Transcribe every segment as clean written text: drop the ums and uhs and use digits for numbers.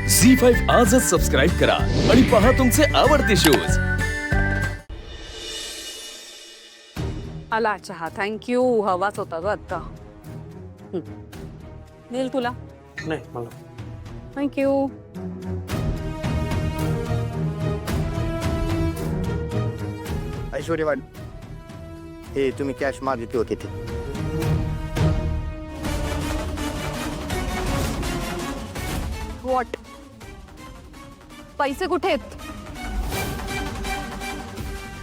झी5 आजच सबस्क्राईब करा आणि पहा तुमचे आवडते शोज। आला चहा, थँक्यू। हवाच होता ग आता। नील तुला? नाही मला। थँक्यू। ऐश्वर्यवान हे तुम्ही कॅश मागितली होती ते व्हॉट? पैसे कुठे आहेत?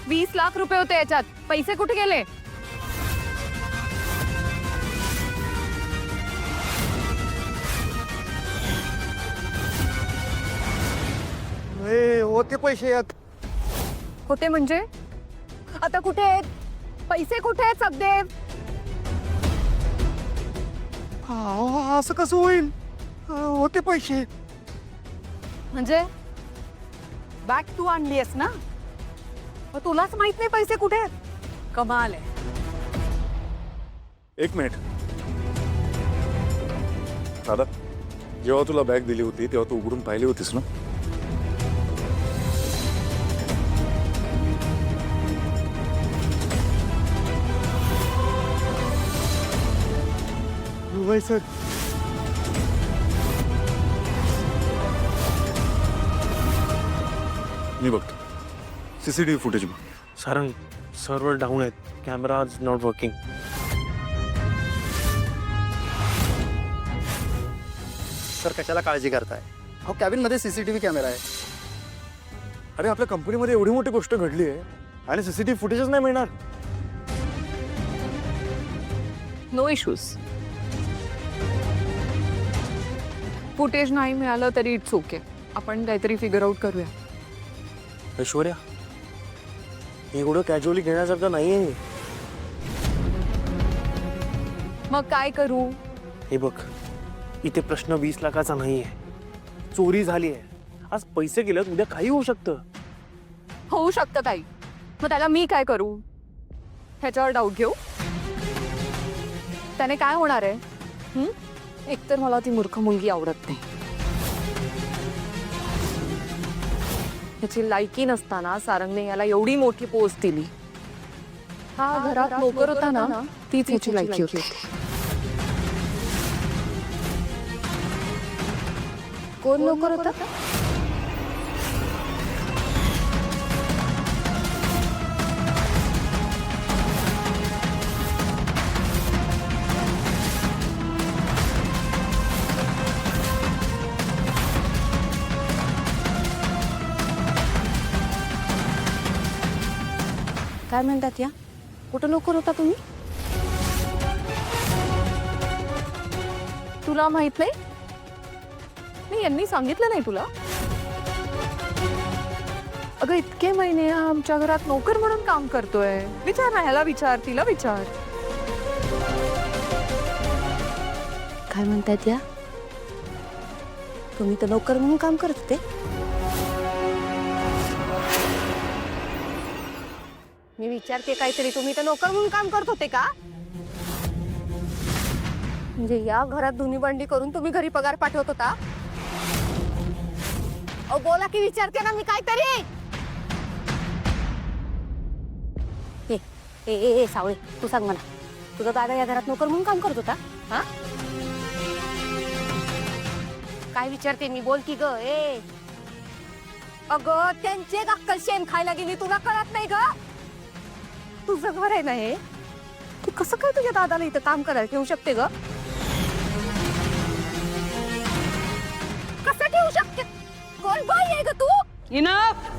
20 लाख रुपये होते याच्यात, पैसे कुठे गेले? होते पैसे यात होते म्हणजे आता कुठे आहेत पैसे? कुठे आहेत सगदेव? असं कसं होईल? होते पैसे म्हणजे बॅग तू आणलीयस ना, मग तुलाच माहित नाही पैसे कुठे आहेत? कमाल आहे। एक मिनिट दादा, जेव्हा तुला बॅग दिली होती तेव्हा तू उघडून पाहिली होतीस ना? सर मी बघतो सीसीटीव्ही फुटेज बघ। सारंग, सर्व्हर डाऊन आहेत, कॅमेराज नॉट वर्किंग। सर कशाला काळजी करताय? अहो कॅबिन मध्ये सीसीटीव्ही कॅमेरा आहे। अरे आपल्या कंपनीमध्ये एवढी मोठी गोष्ट घडली आहे आणि सीसीटीव्ही फुटेजच नाही मिळणार? No issues. फुटेज नाही मिळालं तरी इट्स ओके, आपण काहीतरी फिगर आउट करूया। ऐश्वर्या, एवढं कॅज्युअली घेण्यासारखं नाहीये। मग काय करू? हे बघ, इथे प्रश्न 20 लाखाचा नाहीये, चोरी झाली आहे। आज पैसे गेलेत, उद्या काही होऊ शकतं। होऊ शकतं काही, मग त्याला मी काय करू? ह्याच्यावर डाऊट घेऊ? त्याने काय होणार आहे? एकतर मला ती मूर्ख मुलगी आवडत नाही। याची लायकी नसताना सारंगने याला एवढी मोठी पोस्ट दिली। हा घरात नोकर होता ना, तीच याची लायकी होती। कोण नोकर होता? काय म्हणतात या? कुठं नोकर होता तुम्ही? तुला माहित नाही? मी यांनी सांगितलं नाही तुला? अगं इतके महिने हा आमच्या घरात नोकर म्हणून काम करतोय। विचार ना, ह्याला विचार, तिला विचार। काय म्हणतात या? तुम्ही तर नोकर म्हणून काम करत होते? मी विचारते काहीतरी, तुम्ही तर नोकर म्हणून काम करत होते का? म्हणजे या घरात धुनी भांडी करून तुम्ही घरी पगार पाठवत होता? अहो बोला की, विचारते ना मी काहीतरी। ए सावळे, तू सांग मला, तुझा दादा या घरात नोकर म्हणून काम करत होता? हा, काय विचारते मी, बोल की ग। अगं त्यांचे अक्कल शेण खायला गेली, तुला कळत नाही ग? तुझं घर आहे ना हे, तू कसं काय तुझ्या दादाला इथं काम करायला ठेवू शकते ग? कसं ठेवू शकते? कोण बाई आहे ग तू? इनफ।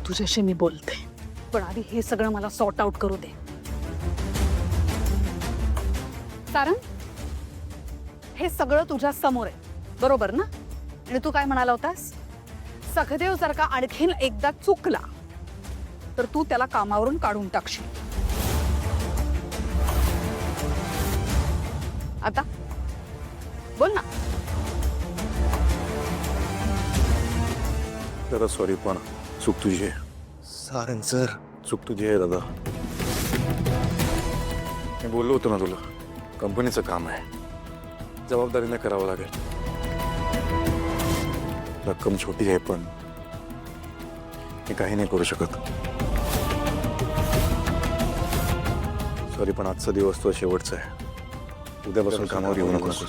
तुझ्याशी मी बोलते, पण आधी हे सगळं मला सॉर्ट आउट करू दे। सारंग, हे सगळं तुझ्या समोर आहे, बरोबर ना? आणि तू काय म्हणाला होतास? सखदेव जर का आणखीन एकदा चुकला तर तू त्याला कामावरून काढून टाकशील। आता बोल ना। जरा सॉरी, पण चूक तुझी आहे। सारंग सर, चूक तुझी आहे दादा। मी बोललो होतो ना तुला, कंपनीचं काम आहे, जबाबदारीने करावं लागेल. रक्कम छोटी आहे पण मी काही नाही करू शकत. सॉरी, पण आजचा दिवस तो शेवटचा आहे. उद्यापासून कामावर येऊ नकोस.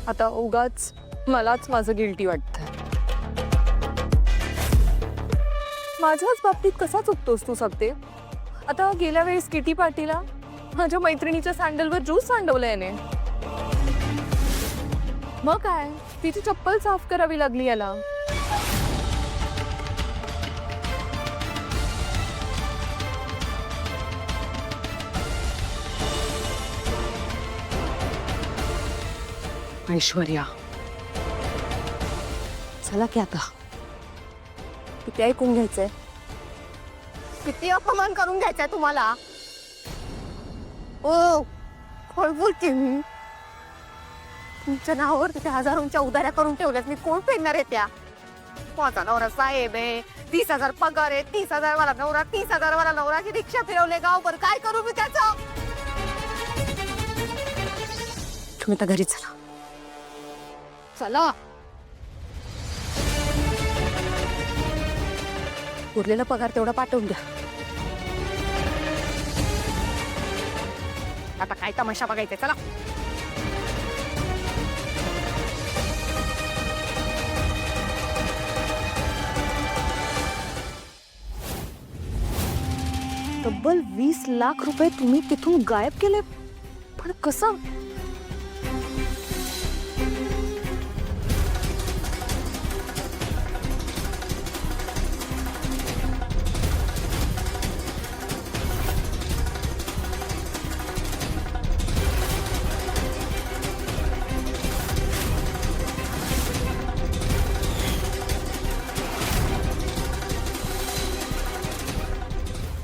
आता उगाच मलाच माझं गिल्टी वाटतंय. माझ्याच बाबतीत कसा चुकतोस तू सगते? आता गेल्या वेळेस किटी पार्टीला माझ्या मैत्रिणीच्या सँडलवर ज्यूस सांडवलं याने. मग काय, तिची चप्पल साफ करावी लागली याला. ऐश्वर्या, चला की आता. किती ऐकून घ्यायचंय? किती अपमान करून घ्यायचाय तुम्हाला? ओ कोण बोलते मी? तुमच्या नावावर त्या हजारोंच्या उधाऱ्या करून ठेवल्यात, मी कोण फेडणार आहे त्या? माझा नवरा साहेब आहे, 30,000 पगार आहे, 30,000 वाला नवरा, 30,000 वाला नवराची रिक्षा फिरवले गावभर, काय करू मी त्याचं? तुम्ही तर घरी चला. चला. उरलेला पगार तेवढा पाठवून द्या. आता काय तमाशा बघायचा, चला. तब्बल 20 लाख रुपये तुम्ही तिथून गायब केले, पण कसं?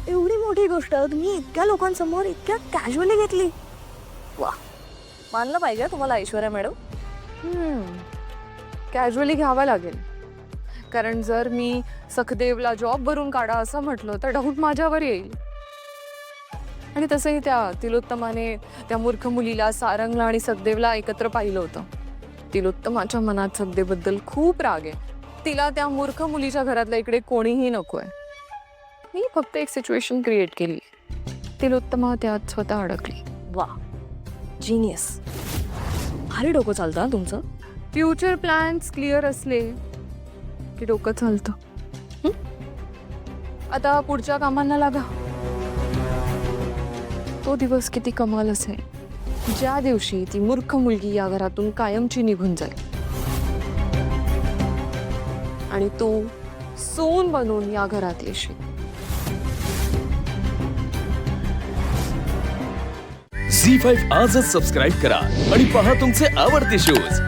एवढी मोठी गोष्ट तुम्ही इतक्या लोकांसमोर इतक्या कॅज्युअली घेतली. वा, मानलं पाहिजे तुम्हाला ऐश्वर्या मॅडम. कॅज्युअली घ्यावा लागेल, कारण जर मी सखदेवला जॉब भरून काढा असं म्हटलं तर डाऊट माझ्यावर येईल. आणि तसंही त्या तिलोत्तमाने त्या मूर्ख मुलीला, सारंगला आणि सखदेवला एकत्र पाहिलं होतं. तिलोत्तमाच्या मनात सखदेवबद्दल खूप राग आहे. तिला त्या मूर्ख मुलीच्या घरातल्या इकडे कोणीही नकोय. मी फक्त एक सिच्युएशन क्रिएट केली, तिलोत्तमा त्यात स्वतः अडकली. वा, जीनियस. भारी डोकं चालतं हा तुमचं. फ्युचर प्लॅन्स क्लिअर असले की डोकं चालतं. आता पुढच्या कामांना लागा. तो दिवस किती कमाल असेल ज्या दिवशी ती मूर्ख मुलगी या घरातून कायमची निघून जाईल आणि तू सून बनून या घरात येशील. झी 5 आजच सबस्क्राईब करा आणि पहा तुमचे आवडते शोज